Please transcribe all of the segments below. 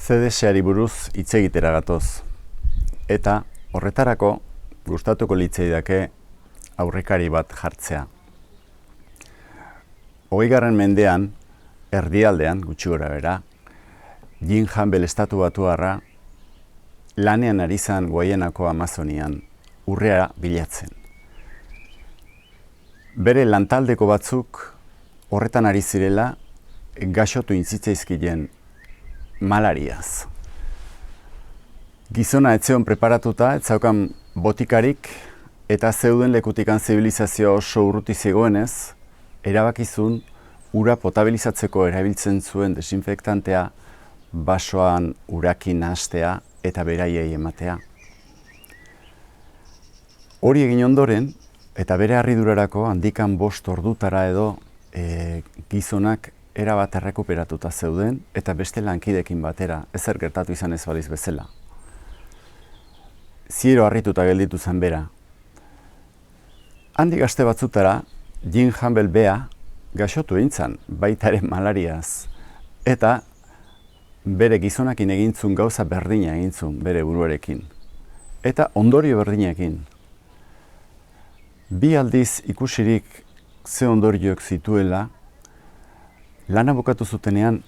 CDS-ari buruz hitz egitera gatoz. Eta horretarako gustatuko litzaidake aurrekari bat jartzea. 20. mendean, erdialdean, gutxi gorabehera, Jim Campbell estatu batuarra lanean ari zen Guaianako Amazonian urrea bilatzen. Bere lantaldeko batzuk horretan ari zirela gaixotu intzitzaizkien malariaz. Gizona etzeon preparatuta, etzaukan botikarik eta zeuden lekutikan zibilizazioa oso urruti zegoenez, erabakizun ura potabilizatzeko erabiltzen zuen desinfektantea basoan urakin nahastea eta beraiei ematea. Hori egin ondoren, eta bere harridurarako handikan 5 ordutara edo gizonak erabat errekuperatuta zeuden eta beste lankidekin batera, ezer gertatu izan ez baliz bezala. Ziero harrituta gelditu zen bera. Handik aste batzutara, Jim Campbell bea gaixotu egin zen, baita ere malariaz, eta bere gizonakin egintzun gauza berdina egintzun bere buruarekin, eta ondorio berdinekin. Bi aldiz ikusirik ze ondorioak zituela, lana bukatu zutenean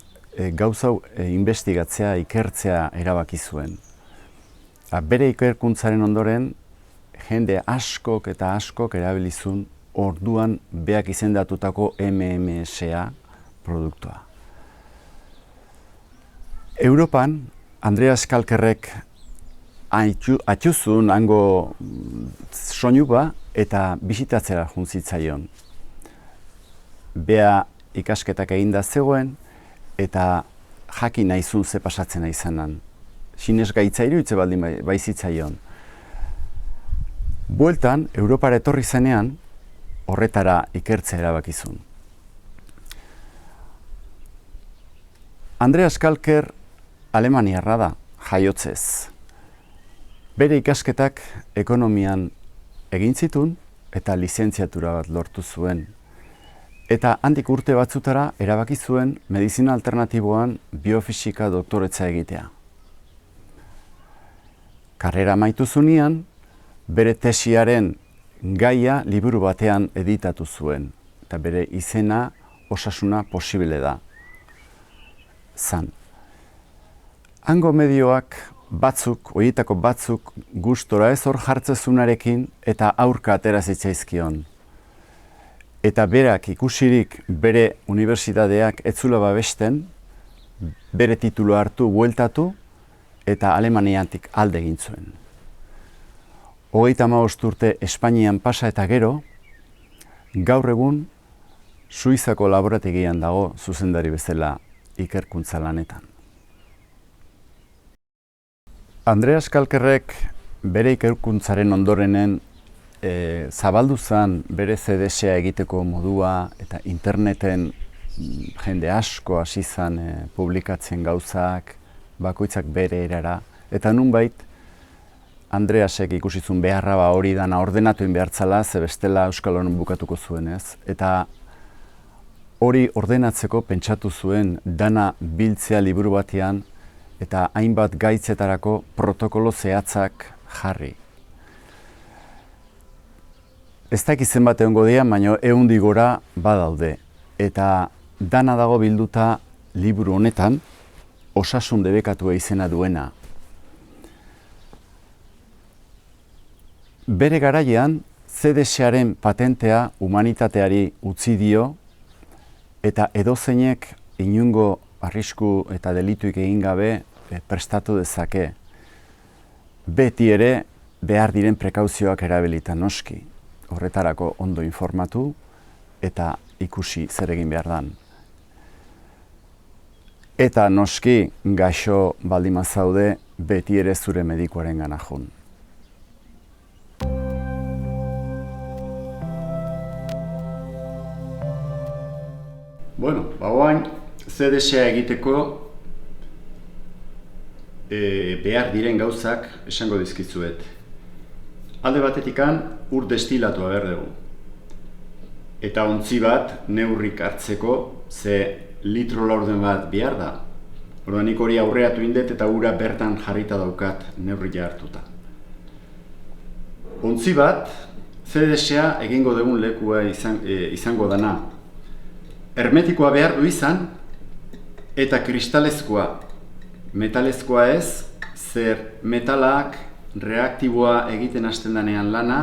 gauza investigatzea, ikertzea erabaki zuen. Bere ikerkuntzaren ondoren, jende askok eta askok erabilizun orduan beak izendatutako MMSA produktua. Europan, Andreas Kalkerrek atxuzun hango soinuba eta bisitatzera juntzitzaion. Bea ikasketak eginda zegoen eta jakin nahizun ze pasatzen izanan. Sinez gaitza iruditzen baldin baizitzaion. Bueltan, Europara etorri zenean, horretara ikertzea erabakizun. Andreas Kalker Alemaniarra da, jaiotzez. Bere ikasketak ekonomian egin zitun eta lizentziatura bat lortu zuen. Eta handik urte batzutara erabaki zuen medizina alternatiboan biofisika doktoretza egitea. Karrera amaitu zunean, bere tesiaren gaia liburu batean editatu zuen, eta bere izena osasuna posible da. Zan. Hango medioak batzuk, horietako batzuk gustora ez hor jartzezunarekin eta aurka atera zitzaizkion. Eta berak ikusirik bere unibertsitateak etzula babesten, bere titulua hartu, bueltatu eta Alemaniatik alde egin zuen. 35 urte Espainian pasa eta gero, gaur egun Suizako laborategian dago zuzendari bezala ikerkuntza lanetan. Andreas Kalkerrek bere ikerkuntzaren ondorenen zabaldu zen bere CDS-a egiteko modua eta interneten jende asko hasi zen publikatzen gauzak, bakoitzak bere erara, eta nunbait Andreasek ikusizun beharra hori dana ordenatu behartzala, ze bestela Euskal Honen bukatuko zuenez, eta hori ordenatzeko pentsatu zuen dana biltzea liburu batean eta hainbat gaitzetarako protokolo zehatzak jarri. Ez dakit zenbat egongo dira, baina 100 gora badaude. Eta dana dago bilduta liburu honetan osasun debekatua izena duena. Bere garaian, CDS-aren patentea humanitateari utzi dio eta edozeinek inongo arrisku eta delituik egin gabe prestatu dezake. Beti ere behar diren prekauzioak erabilita noski. Horretarako ondo informatu eta ikusi zer egin behar dan. Eta noski gaixo baldin bazaude beti ere zure medikuaren gana joan. Bueno, orain CDS-a egiteko behar diren gauzak esango dizkizuet. Alde batetikan ur destilatua behar dugu. Eta ontzi bat neurrik hartzeko ze litro laurden bat behar da. Orduan nik hori aurreatu indet eta ura bertan jarrita daukat neurria hartuta. Ontzi bat, CDS-a egingo dugun lekua izango dana. Hermetikoa behar du izan eta kristalezkoa. Metalezkoa ez, zer metalak reaktiboa egiten hasten danean lana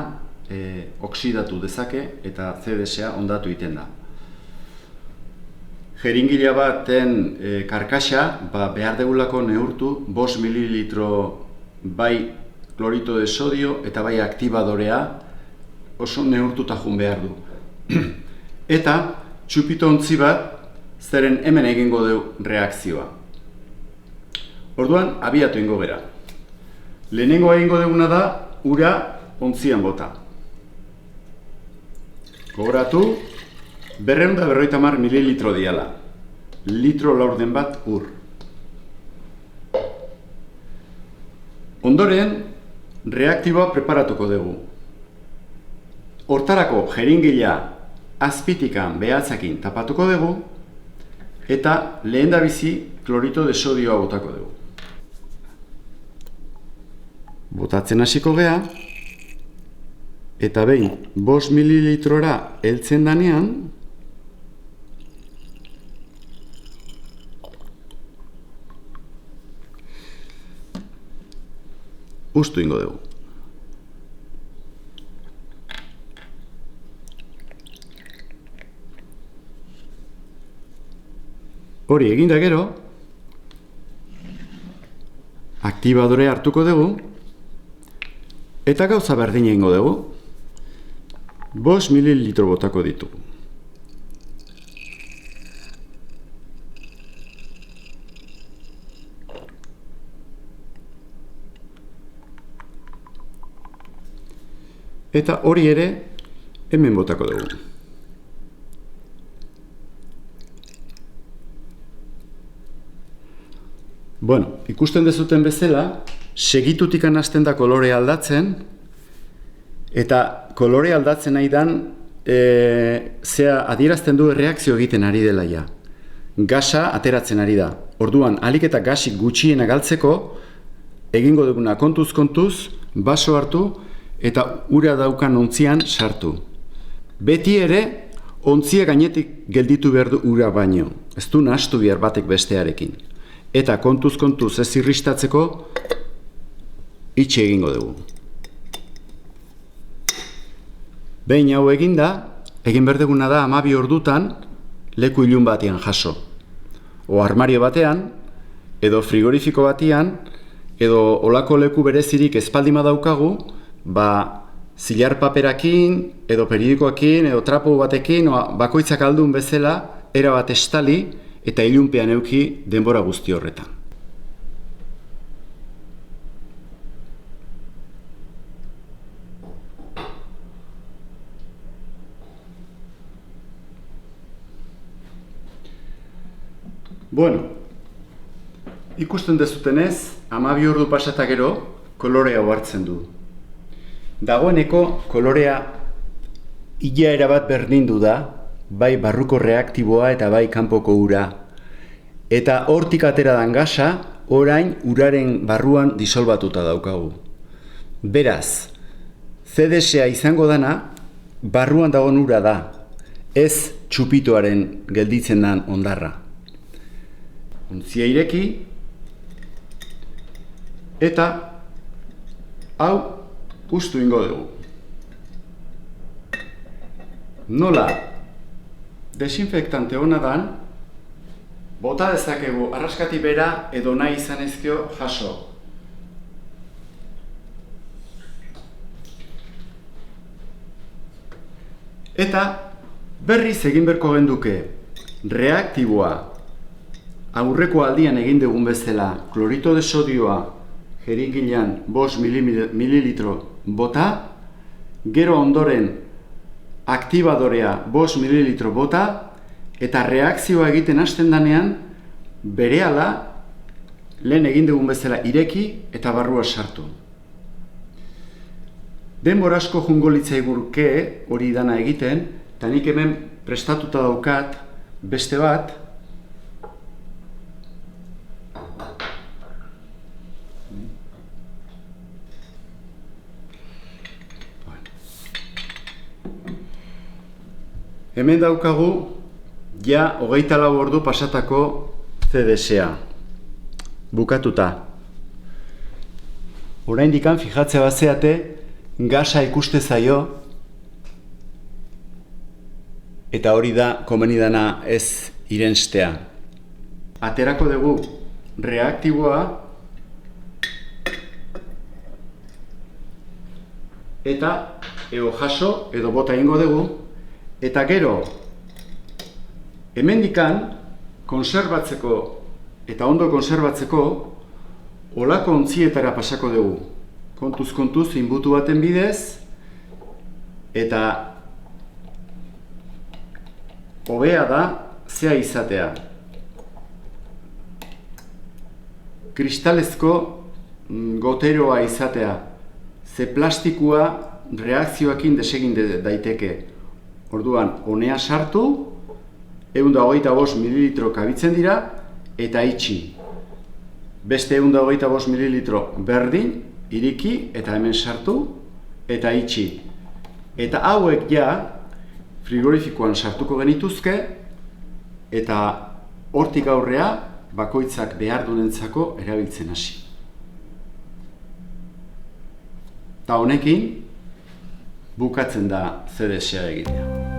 oksidatu dezake eta CDS-a hondatu egiten da. Jeringila baten karkaxa behar degulako neurtu 5 mililitro bai klorito de sodio eta bai aktibadorea oso neurtuta joan behar du. Eta txupito ontzi bat zeren hemen egingo du reakzioa. Orduan, abiatu ingo gera. Lehenengo egingo duguna da ura ontzian bota. Gogoratu, 250 mililitro diala. Litro laurden bat ur. Ondoren, reaktiboa preparatuko dugu. Hortarako jeringila azpitikan behatzakin tapatuko dugu eta lehendabizi klorito de sodioa botako dugu. Botatzen hasiko gea eta behin 5 mililitrora heltzen danean ustu ingo dugu. Hori eginda gero, aktibadore hartuko dugu eta gauza berdina egingo dugu. 5 mililitro botako ditugu. Eta hori ere hemen botako dugu. Bueno, ikusten dezuten bezala, segitutik hasten da kolore aldatzen, eta kolore aldatzen nahi dan, adierazten du erreakzio egiten ari dela ja. Gasa ateratzen ari da. Orduan, ahalik eta gasik gutxiena galtzeko, egingo duguna kontuz, baso hartu, eta ura daukan ontzian sartu. Beti ere, ontzia gainetik gelditu behar du ura baino. Ez du nahastu behar batek bestearekin. Eta kontuz ez irristatzeko itxe egingo dugu. Behin hau eginda, egin behar duguna da 12 ordutan leku ilun batean jaso. O armario batean, edo frigorifiko batean, edo olako leku berezirik espaldima daukagu, zilar paperakin, edo periodikoakin, edo trapo batekin, bakoitzak aldun bezala, erabat estali, eta ilunpean euki denbora guzti horretan. Bueno, ikusten dezutenez, 12 ordu pasata gero, kolorea hartzen du. Dagoeneko kolorea ilaera bat berdindu da, bai barruko reaktiboa eta bai kanpoko ura. Eta hortik atera dan gasa, orain uraren barruan disolbatuta daukagu. Beraz, CDS-a izango dana, barruan dagoen ura da, ez txupitoaren gelditzen dan ondarra. Ontzia ireki, eta hau ustu ingo dugu. Nola desinfektante hona dan, bota dezakegu arraskati bera edo nahi izan ezkio jaso. Eta berriz egin berko genduke reaktiboa aurreko aldian egin dugun bezala klorito de sodioa jeringilan 5 mililitro bota, gero ondoren aktibadorea 5 mililitro bota, eta reakzioa egiten hasten danean, berehala lehen egin dugun bezala ireki eta barrua sartu. Denbora asko jungo litzaigurke hori dana egiten, eta nik hemen prestatuta daukat beste bat, Hemen daukagu, ja 24 ordu pasatako CDS-a. Bukatuta. Oraindikan fijatzea bazeate, gasa ikuste zaio, eta hori da komenidana ez irenstea. Aterako dugu reaktiboa, eta edo jaso edo bota egingo dugu, eta gero hemendikan konserbatzeko eta ondo konserbatzeko olako ontzietara pasako dugu. Kontuz inbutu baten bidez, eta hobea da zea izatea. Kristalezko goteroa izatea. Ze plastikua reakzioekin desegin daiteke. Orduan, honea sartu, 125 mililitro kabitzen dira, eta itxi. Beste 125 mililitro berdin, iriki, eta hemen sartu, eta itxi. Eta hauek ja, frigorifikoan sartuko genituzke, eta hortik aurrea, bakoitzak behar dunentzako erabiltzen hasi. Eta honekin, bukatzen da CDS-a egitea.